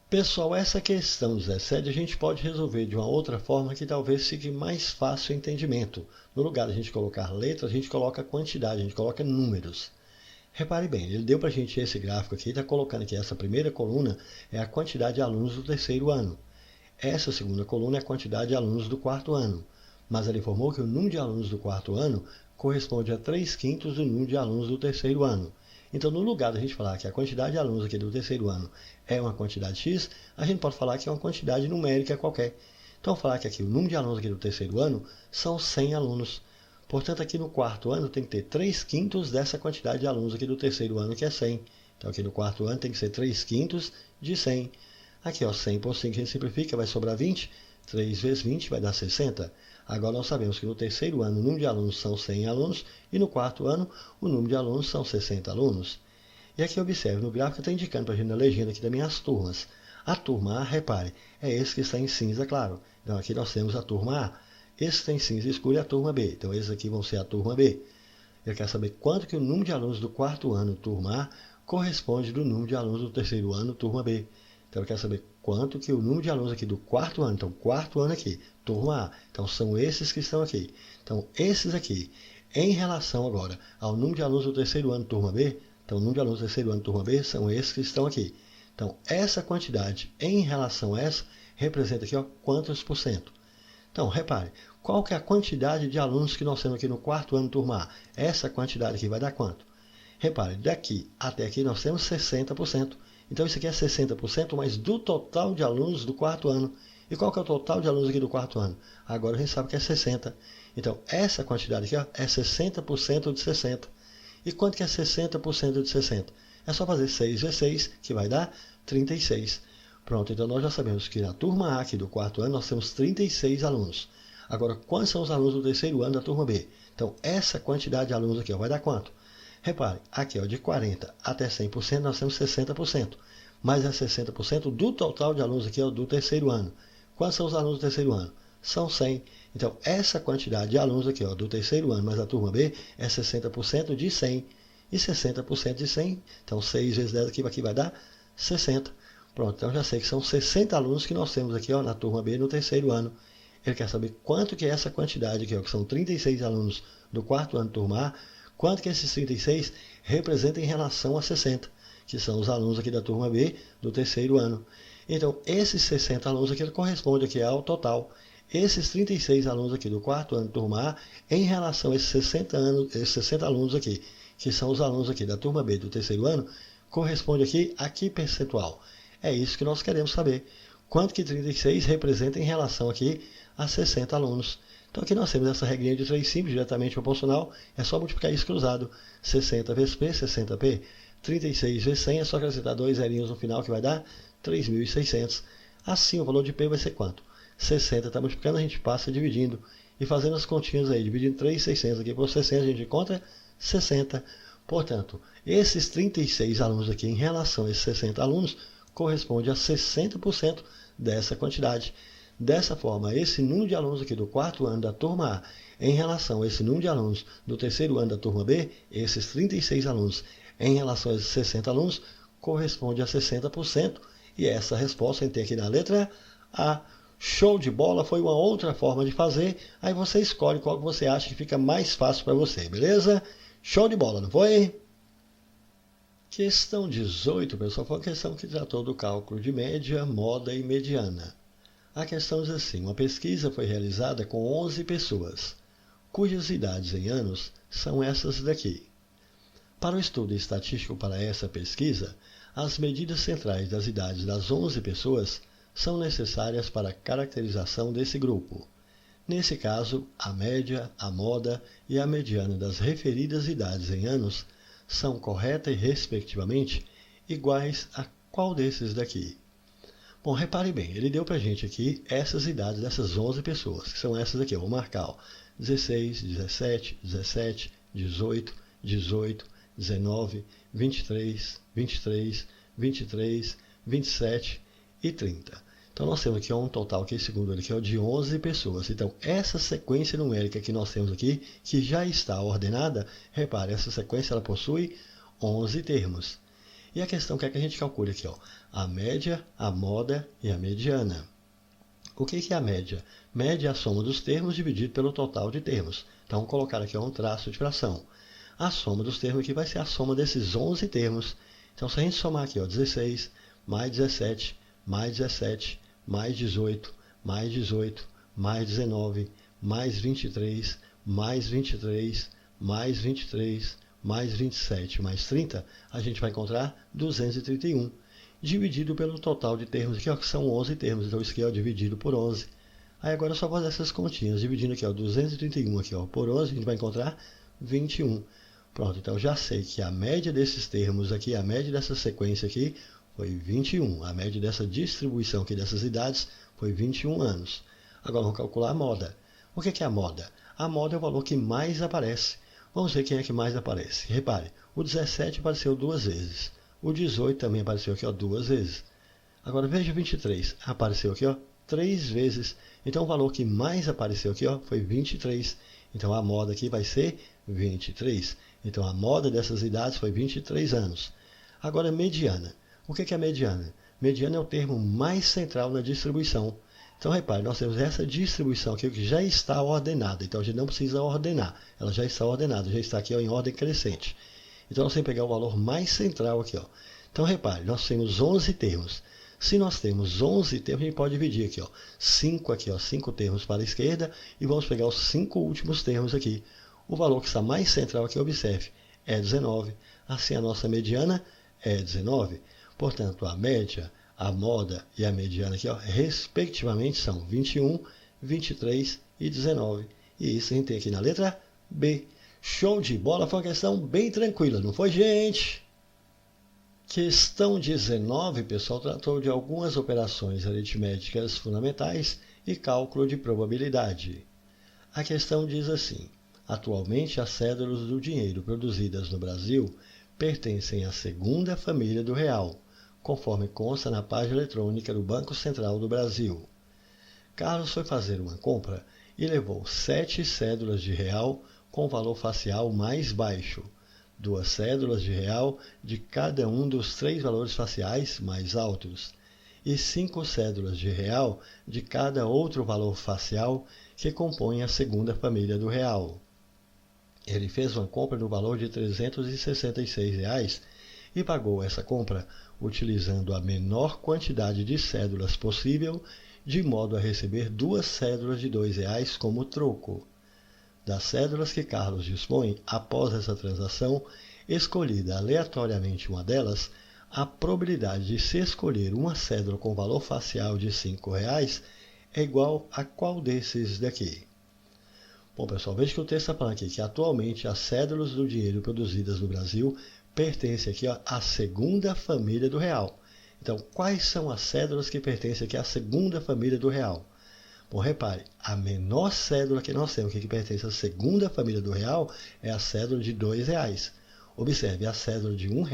Pessoal, essa questão do 17 a gente pode resolver de uma outra forma que talvez fique mais fácil o entendimento. No lugar de a gente colocar letras, a gente coloca quantidade, a gente coloca números. Repare bem, ele deu para a gente esse gráfico aqui, está colocando aqui essa primeira coluna é a quantidade de alunos do terceiro ano. Essa segunda coluna é a quantidade de alunos do quarto ano. Mas ele informou que o número de alunos do quarto ano corresponde a 3 quintos do número de alunos do terceiro ano. Então, no lugar da gente falar que a quantidade de alunos aqui do terceiro ano é uma quantidade x, a gente pode falar que é uma quantidade numérica qualquer. Então, falar que aqui o número de alunos aqui do terceiro ano são 100 alunos. Portanto, aqui no quarto ano tem que ter 3 quintos dessa quantidade de alunos aqui do terceiro ano, que é 100. Então, aqui no quarto ano tem que ser 3 quintos de 100. Aqui, 100 por 5 a gente simplifica, vai sobrar 20. 3 vezes 20 vai dar 60. Agora nós sabemos que no terceiro ano o número de alunos são 100 alunos e no quarto ano o número de alunos são 60 alunos. E aqui observe, no gráfico está indicando para a gente na legenda aqui também as turmas. A turma A, repare, é esse que está em cinza, claro. Então aqui nós temos a turma A. Esse que está em cinza escuro é a turma B. Então esses aqui vão ser a turma B. Eu quero saber quanto que o número de alunos do quarto ano, turma A, corresponde do número de alunos do terceiro ano, turma B. Então eu quero saber quanto que o número de alunos aqui do quarto ano, então quarto ano aqui, turma A, então são esses que estão aqui. Então esses aqui, em relação agora ao número de alunos do terceiro ano, turma B, então o número de alunos do terceiro ano, turma B, são esses que estão aqui. Então essa quantidade em relação a essa, representa aqui quantos por cento. Então repare, qual que é a quantidade de alunos que nós temos aqui no quarto ano, turma A? Essa quantidade aqui vai dar quanto? Repare, daqui até aqui nós temos 60%. Então, isso aqui é 60%, mas do total de alunos do quarto ano. E qual que é o total de alunos aqui do quarto ano? Agora a gente sabe que é 60. Então, essa quantidade aqui é 60% de 60. E quanto que é 60% de 60? É só fazer 6 vezes 6, que vai dar 36. Pronto, então nós já sabemos que na turma A aqui do quarto ano nós temos 36 alunos. Agora, quantos são os alunos do terceiro ano da turma B? Então, essa quantidade de alunos aqui vai dar quanto? Repare, aqui de 40% até 100% nós temos 60%, mas é 60% do total de alunos aqui do terceiro ano. Quantos são os alunos do terceiro ano? São 100. Então, essa quantidade de alunos aqui do terceiro ano, mais a turma B, é 60% de 100. E 60% de 100, então 6 vezes 10 aqui vai dar 60. Pronto, então já sei que são 60 alunos que nós temos aqui na turma B no terceiro ano. Ele quer saber quanto que é essa quantidade aqui, que são 36 alunos do quarto ano, turma A, quanto que esses 36 representam em relação a 60, que são os alunos aqui da turma B do terceiro ano. Então, esses 60 alunos aqui correspondem aqui ao total. Esses 36 alunos aqui do quarto ano, turma A, em relação a esses 60 alunos aqui, que são os alunos aqui da turma B do terceiro ano, corresponde aqui a que percentual? É isso que nós queremos saber. Quanto que 36 representa em relação aqui a 60 alunos. Então aqui nós temos essa regrinha de 3 simples, diretamente proporcional, é só multiplicar isso cruzado. 60 vezes P, 60P. 36 vezes 100, é só acrescentar 2 zerinhos no final, que vai dar 3.600. Assim, o valor de P vai ser quanto? 60 está multiplicando, a gente passa dividindo. E fazendo as continhas aí, dividindo 3.600 aqui por 60, a gente encontra 60. Portanto, esses 36 alunos aqui, em relação a esses 60 alunos, corresponde a 60% dessa quantidade. Dessa forma, esse número de alunos aqui do quarto ano da turma A, em relação a esse número de alunos do terceiro ano da turma B, esses 36 alunos em relação a esses 60 alunos, corresponde a 60%. E essa resposta a gente tem aqui na letra A. Show de bola, foi uma outra forma de fazer. Aí você escolhe qual que você acha que fica mais fácil para você, beleza? Show de bola, não foi? Questão 18, pessoal, foi uma questão que tratou do cálculo de média, moda e mediana. A questão diz assim: uma pesquisa foi realizada com 11 pessoas, cujas idades em anos são essas daqui. Para o estudo estatístico para essa pesquisa, as medidas centrais das idades das 11 pessoas são necessárias para a caracterização desse grupo. Nesse caso, a média, a moda e a mediana das referidas idades em anos são correta e, respectivamente, iguais a qual desses daqui? Bom, repare bem, ele deu pra gente aqui essas idades dessas 11 pessoas, que são essas aqui, eu vou marcar, ó, 16, 17, 17, 18, 18, 19, 23, 23, 23, 27 e 30. Então, nós temos aqui um total, aqui, segundo ele, que é de 11 pessoas. Então, essa sequência numérica que nós temos aqui, que já está ordenada, repare, essa sequência ela possui 11 termos. E a questão que é que a gente calcula aqui, ó, a média, a moda e a mediana. O que é a média? Média é a soma dos termos dividido pelo total de termos. Então, vamos colocar aqui um traço de fração. A soma dos termos aqui vai ser a soma desses 11 termos. Então, se a gente somar aqui, ó, 16 mais 17 mais 17 mais 18, mais 18, mais 19, mais 23, mais 23, mais 23, mais 27, mais 30, a gente vai encontrar 231, dividido pelo total de termos aqui, ó, que são 11 termos, então isso aqui é dividido por 11. Aí agora é só fazer essas continhas, dividindo aqui, ó, 231 aqui, ó, por 11, a gente vai encontrar 21. Pronto, então já sei que a média desses termos aqui, a média dessa sequência aqui, foi 21. A média dessa distribuição aqui dessas idades foi 21 anos. Agora vamos calcular a moda. O que é a moda? A moda é o valor que mais aparece. Vamos ver quem é que mais aparece. Repare, o 17 apareceu 2 vezes. O 18 também apareceu aqui, ó, 2 vezes. Agora veja o 23. Apareceu aqui, ó, 3 vezes. Então o valor que mais apareceu aqui, ó, foi 23. Então a moda aqui vai ser 23. Então a moda dessas idades foi 23 anos. Agora mediana. O que é mediana? Mediana é o termo mais central na distribuição. Então, repare, nós temos essa distribuição aqui que já está ordenada. Então, a gente não precisa ordenar. Ela já está ordenada, já está aqui, ó, em ordem crescente. Então, nós temos que pegar o valor mais central aqui, ó. Então, repare, nós temos 11 termos. Se nós temos 11 termos, a gente pode dividir aqui, ó, 5 aqui, ó, 5 termos para a esquerda e vamos pegar os 5 últimos termos aqui. O valor que está mais central aqui, observe, é 19. Assim, a nossa mediana é 19. Portanto, a média, a moda e a mediana aqui, ó, respectivamente, são 21, 23 e 19. E isso a gente tem aqui na letra B. Show de bola, foi uma questão bem tranquila, não foi, gente? Questão 19, pessoal, tratou de algumas operações aritméticas fundamentais e cálculo de probabilidade. A questão diz assim: atualmente as cédulas do dinheiro produzidas no Brasil pertencem à segunda família do real, conforme consta na página eletrônica do Banco Central do Brasil. Carlos foi fazer uma compra e levou 7 cédulas de real com valor facial mais baixo, 2 cédulas de real de cada um dos 3 valores faciais mais altos, e 5 cédulas de real de cada outro valor facial que compõem a segunda família do real. Ele fez uma compra no valor de R$ 366 e pagou essa compra utilizando a menor quantidade de cédulas possível, de modo a receber 2 cédulas de R$ 2 como troco. Das cédulas que Carlos dispõe após essa transação, escolhida aleatoriamente uma delas, a probabilidade de se escolher uma cédula com valor facial de R$ 5 é igual a qual desses daqui? Bom, pessoal, veja que o texto está falando aqui que atualmente as cédulas do dinheiro produzidas no Brasil pertencem aqui, ó, à segunda família do real. Então, quais são as cédulas que pertencem aqui à segunda família do real? Bom, repare, a menor cédula que nós temos que pertence à segunda família do real é a cédula de R$ 2. Observe, a cédula de R$ 1,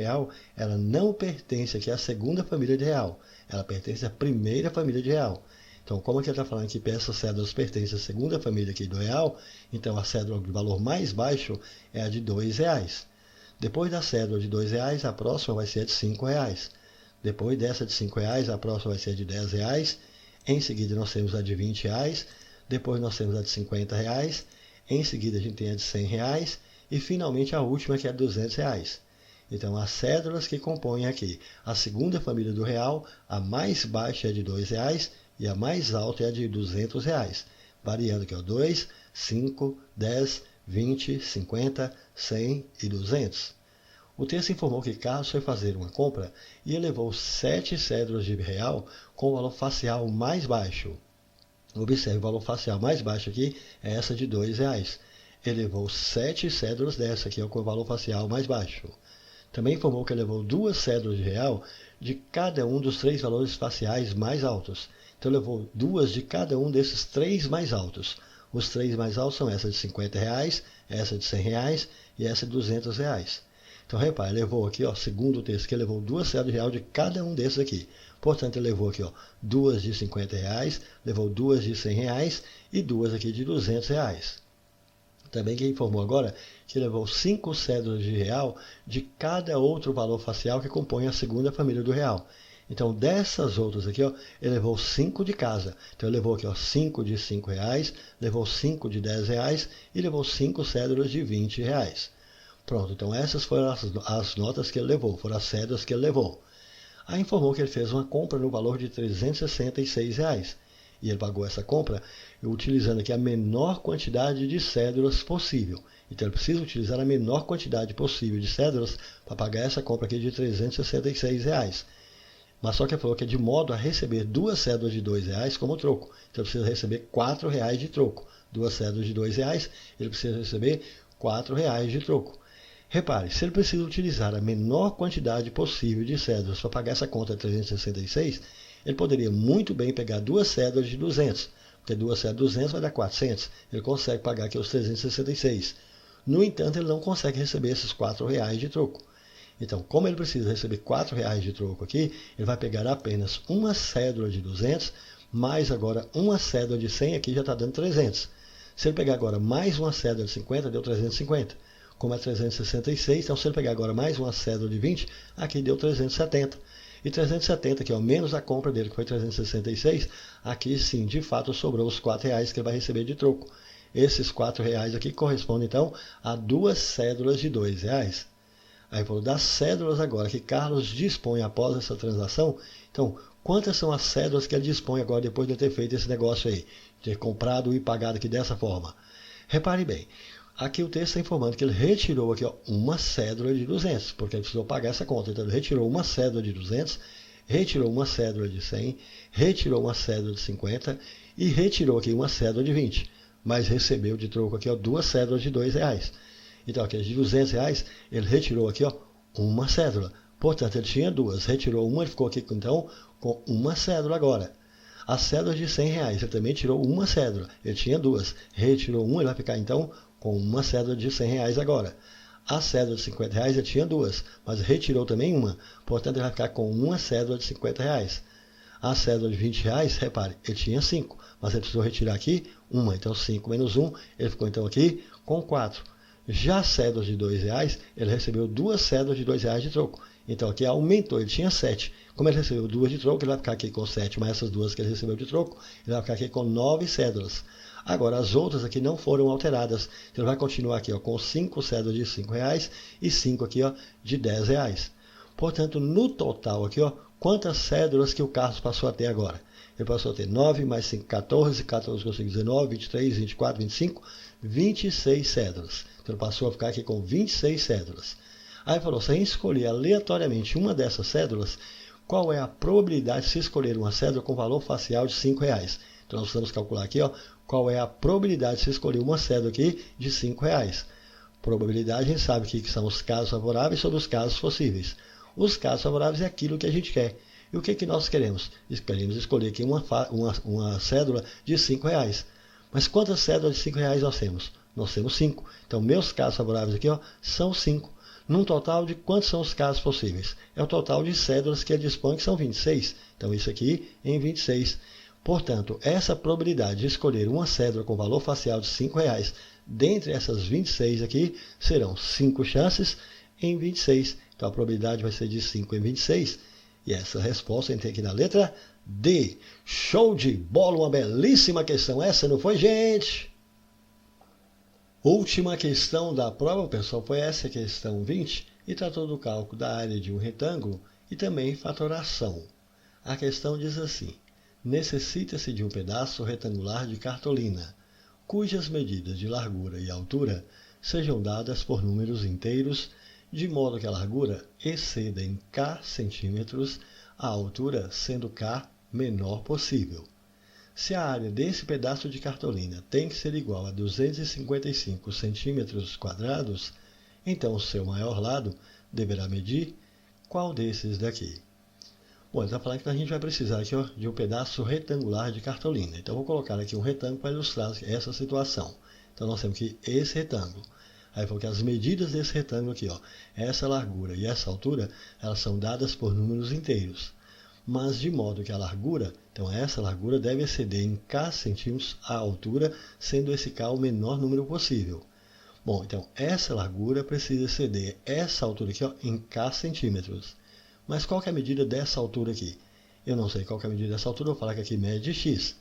ela não pertence aqui à segunda família de real. Ela pertence à primeira família de real. Então, como é que ele está falando que essas cédulas pertencem à segunda família aqui do real, então a cédula de valor mais baixo é a de R$2. Depois da cédula de R$2, a próxima vai ser a de R$5. Depois dessa de R$5, a próxima vai ser a de R$10. Em seguida, nós temos a de R$20. Depois, nós temos a de R$50. Em seguida, a gente tem a de R$100. E, finalmente, a última, que é a de R$200. Então, as cédulas que compõem aqui a segunda família do real, a mais baixa é de R$2 e a mais alta é a de R$200, variando aqui, 2, 5, 10, 20, 50, 100 e 200. O texto informou que Carlos foi fazer uma compra e ele levou 7 cédulas de real com o valor facial mais baixo. Observe, o valor facial mais baixo aqui é essa de R$2. Ele levou 7 cédulas dessa aqui, com o valor facial mais baixo. Também informou que levou 2 cédulas de real de cada um dos 3 valores faciais mais altos. Então, levou 2 de cada um desses 3 mais altos. Os 3 mais altos são essa de R$50, essa de R$100 e essa de R$200. Então, repare, levou aqui, segundo o texto, que ele levou 2 cédulas de real de cada um desses aqui. Portanto, ele levou aqui 2 de R$50, levou 2 de R$100 e 2 aqui de R$200. Também que informou agora que levou 5 cédulas de real de cada outro valor facial que compõe a segunda família do real. Então, dessas outras aqui, ele levou 5 de casa. Então, ele levou aqui 5 de R$5, levou 5 de R$10 e levou 5 cédulas de R$20. Pronto, então essas foram as notas que ele levou, foram as cédulas que ele levou. Aí informou que ele fez uma compra no valor de R$366. E ele pagou essa compra utilizando aqui a menor quantidade de cédulas possível. Então, ele precisa utilizar a menor quantidade possível de cédulas para pagar essa compra aqui de R$366. Mas só que ele falou que é de modo a receber 2 cédulas de R$2 como troco. Então, ele precisa receber R$4 de troco. 2 cédulas de R$2, ele precisa receber R$4 de troco. Repare, se ele precisa utilizar a menor quantidade possível de cédulas para pagar essa conta de 366, ele poderia muito bem pegar 2 cédulas de 200, porque 2 cédulas de 200 vai dar 400. Ele consegue pagar aqui os 366. No entanto, ele não consegue receber esses R$4 de troco. Então, como ele precisa receber R$4 de troco aqui, ele vai pegar apenas uma cédula de 200, mais agora uma cédula de 100, aqui já está dando 300. Se ele pegar agora mais uma cédula de 50, deu 350. Como é 366, então se ele pegar agora mais uma cédula de 20, aqui deu 370. E 370, que é o menos a compra dele, que foi 366, aqui sim, de fato, sobrou os R$4 que ele vai receber de troco. Esses R$4 aqui correspondem, então, a 2 cédulas de R$2. Aí falou das cédulas agora que Carlos dispõe após essa transação. Então, quantas são as cédulas que ele dispõe agora depois de ter feito esse negócio aí? De ter comprado e pagado aqui dessa forma. Repare bem, aqui o texto está informando que ele retirou aqui uma cédula de 200, porque ele precisou pagar essa conta. Então, ele retirou uma cédula de 200, retirou uma cédula de 100, retirou uma cédula de 50 e retirou aqui uma cédula de 20. Mas recebeu de troco aqui 2 cédulas de R$2. Então, aqui de R$200, ele retirou aqui uma cédula. Portanto, ele tinha 2, retirou uma, ele ficou aqui então com uma cédula agora. As cédulas de R$100, ele também tirou uma cédula. Ele tinha 2, retirou uma, ele vai ficar então com uma cédula de R$100 agora. A cédula de R$50 ele tinha 2, mas retirou também uma. Portanto, ele vai ficar com uma cédula de R$50. A cédula de R$20, repare, ele tinha 5, mas ele precisou retirar aqui uma. Então, 5 menos 1, ele ficou então aqui com 4. Já a cédula de R$2, ele recebeu 2 cédulas de R$2 de troco. Então, aqui aumentou, ele tinha 7. Como ele recebeu 2 de troco, ele vai ficar aqui com 7, mais essas 2 que ele recebeu de troco, ele vai ficar aqui com 9 cédulas. Agora, as outras aqui não foram alteradas. Então, ele vai continuar aqui com 5 cédulas de R$5 e 5 aqui de R$10. Portanto, no total aqui, quantas cédulas que o Carlos passou a ter agora? Ele passou a ter 9 mais 5, 14, 14 consigo 19, 23, 24, 25, 26 cédulas. Então, ele passou a ficar aqui com 26 cédulas. Aí falou, se a gente escolher aleatoriamente uma dessas cédulas, qual é a probabilidade de se escolher uma cédula com valor facial de R$5? Então, nós vamos calcular aqui, qual é a probabilidade de se escolher uma cédula aqui de R$5. Probabilidade, a gente sabe que são os casos favoráveis sobre os casos possíveis. Os casos favoráveis é aquilo que a gente quer. E o que nós queremos? Queremos escolher aqui uma cédula de R$5. Mas quantas cédulas de R$5 nós temos? Nós temos 5. Então, meus casos favoráveis aqui são 5. Num total de quantos são os casos possíveis? É o total de cédulas que ele dispõe, que são 26. Então, isso aqui em 26. Portanto, essa probabilidade de escolher uma cédula com valor facial de R$5, dentre essas 26 aqui, serão 5 chances em 26. Então, a probabilidade vai ser de 5 em 26. E essa resposta a gente tem aqui na letra D. Show de bola, uma belíssima questão essa, não foi, gente? Última questão da prova, pessoal, foi essa questão 20, e tratou do cálculo da área de um retângulo e também fatoração. A questão diz assim: necessita-se de um pedaço retangular de cartolina, cujas medidas de largura e altura sejam dadas por números inteiros, de modo que a largura exceda em k centímetros, a altura sendo k menor possível. Se a área desse pedaço de cartolina tem que ser igual a 255 centímetros quadrados, então o seu maior lado deverá medir qual desses daqui? Bom, ele está falando que a gente vai precisar aqui, ó, de um pedaço retangular de cartolina. Então, eu vou colocar aqui um retângulo para ilustrar essa situação. Então, nós temos aqui esse retângulo. Aí, falou que as medidas desse retângulo aqui, ó, essa largura e essa altura, elas são dadas por números inteiros. Mas de modo que a largura, então essa largura deve exceder em k centímetros a altura, sendo esse k o menor número possível. Bom, então essa largura precisa exceder essa altura aqui, ó, em k centímetros. Mas qual que é a medida dessa altura aqui? Eu não sei qual que é a medida dessa altura, eu vou falar que aqui mede x.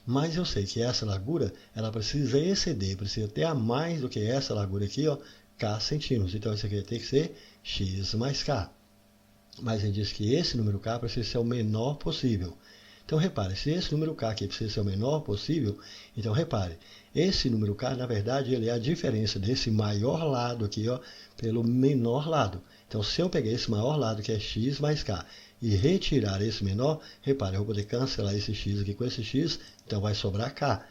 Mas eu sei que essa largura, ela precisa exceder, precisa ter a mais do que essa largura aqui, ó, k centímetros. Então isso aqui tem que ser x mais k. Mas ele diz que esse número k precisa ser o menor possível. Então repare, se esse número k aqui precisa ser o menor possível, então repare, esse número k, na verdade, ele é a diferença desse maior lado aqui, ó, pelo menor lado. Então, se eu pegar esse maior lado, que é x mais k, e retirar esse menor, repare, eu vou poder cancelar esse x aqui com esse x, então vai sobrar k.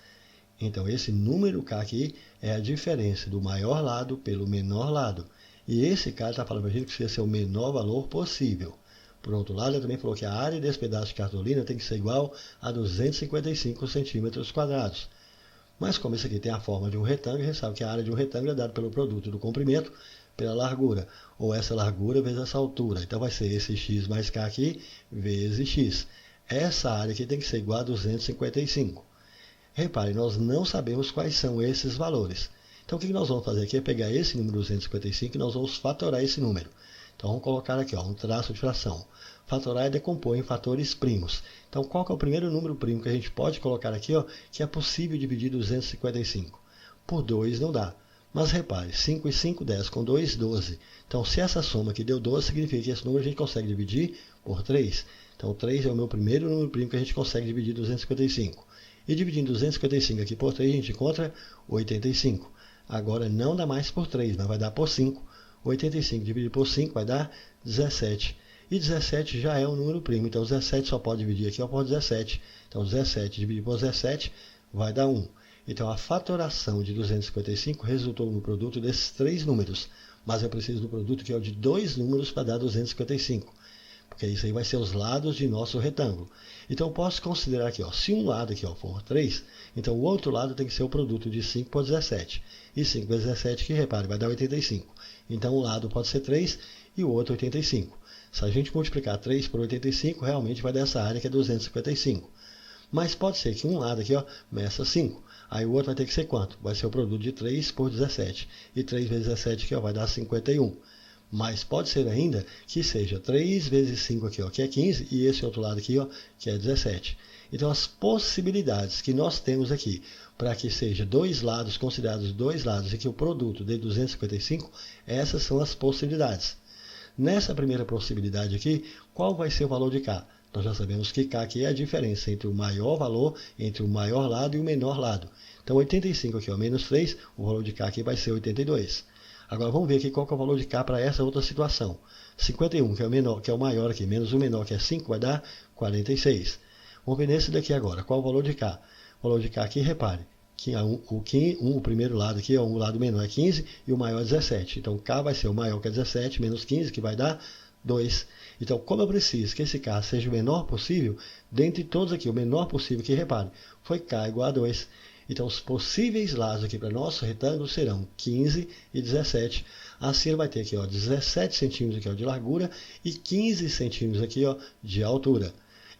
Então, esse número k aqui é a diferença do maior lado pelo menor lado. E esse k está falando para a gente que precisa ser o menor valor possível. Por outro lado, ele também falou que a área desse pedaço de cartolina tem que ser igual a 255 centímetros quadrados. Mas como isso aqui tem a forma de um retângulo, a gente sabe que a área de um retângulo é dada pelo produto do comprimento pela largura, ou essa largura vezes essa altura. Então vai ser esse x mais k aqui vezes x. Essa área aqui tem que ser igual a 255. Repare, nós não sabemos quais são esses valores. Então o que nós vamos fazer aqui é pegar esse número 255 e nós vamos fatorar esse número. Então vamos colocar aqui, ó, um traço de fração. Fatorar é decompor em fatores primos. Então qual que é o primeiro número primo que a gente pode colocar aqui, ó, que é possível dividir 255? Por 2 não dá. Mas repare, 5 e 5, 10, com 2, 12. Então se essa soma aqui deu 12, significa que esse número a gente consegue dividir por 3. Então 3 é o meu primeiro número primo que a gente consegue dividir 255. E dividindo 255 aqui por 3, a gente encontra 85. Agora não dá mais por 3, mas vai dar por 5. 85 dividido por 5 vai dar 17. E 17 já é um número primo, então 17 só pode dividir aqui por 17. Então 17 dividido por 17 vai dar 1. Então a fatoração de 255 resultou no produto desses 3 números. Mas eu preciso do produto que é o de 2 números para dar 255. Porque isso aí vai ser os lados de nosso retângulo. Então eu posso considerar aqui, ó, se um lado aqui, ó, for 3, então o outro lado tem que ser o produto de 5 por 17. E 5 vezes 17, que repare, vai dar 85. Então um lado pode ser 3 e o outro 85. Se a gente multiplicar 3 por 85, realmente vai dar essa área que é 255. Mas pode ser que um lado aqui, ó, meça 5. Aí o outro vai ter que ser quanto? Vai ser o produto de 3 por 17. E 3 vezes 17 aqui, ó, vai dar 51. Mas pode ser ainda que seja 3 vezes 5 aqui, ó, que é 15, e esse outro lado aqui, ó, que é 17. Então as possibilidades que nós temos aqui para que seja dois lados, considerados dois lados, e que o produto dê 255, essas são as possibilidades. Nessa primeira possibilidade aqui, qual vai ser o valor de K? Nós já sabemos que K aqui é a diferença entre o maior valor, entre o maior lado e o menor lado. Então 85 aqui, ó, menos 3, o valor de K aqui vai ser 82. Agora vamos ver aqui qual que é o valor de K para essa outra situação. 51, que é o menor, que é o maior aqui, menos o menor, que é 5, vai dar 46. Vamos ver nesse daqui agora. Qual o valor de K? O valor de K aqui, repare, que o primeiro lado aqui, ó, o lado menor é 15 e o maior é 17. Então K vai ser o maior, que é 17, menos 15, que vai dar 2. Então, como eu preciso que esse K seja o menor possível, dentre todos aqui, o menor possível, que repare, foi K igual a 2. Então, os possíveis lados aqui para nosso retângulo serão 15 e 17. Assim, ele vai ter aqui, ó, 17 centímetros aqui, ó, de largura e 15 centímetros aqui, ó, de altura.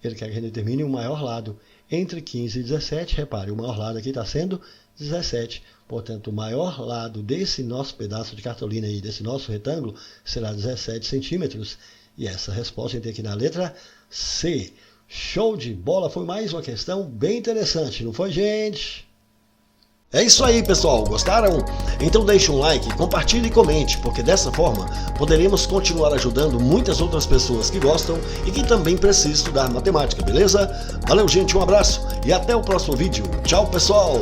Ele quer que a gente determine o maior lado. entre 15 e 17. Repare, o maior lado aqui está sendo 17. Portanto, o maior lado desse nosso pedaço de cartolina aí, desse nosso retângulo, será 17 centímetros. E essa resposta tem aqui na letra C. Show de bola! Foi mais uma questão bem interessante, não foi, gente? É isso aí, pessoal. Gostaram? Então deixe um like, compartilhe e comente, porque dessa forma poderemos continuar ajudando muitas outras pessoas que gostam e que também precisam estudar matemática, beleza? Valeu, gente, um abraço e até o próximo vídeo. Tchau, pessoal!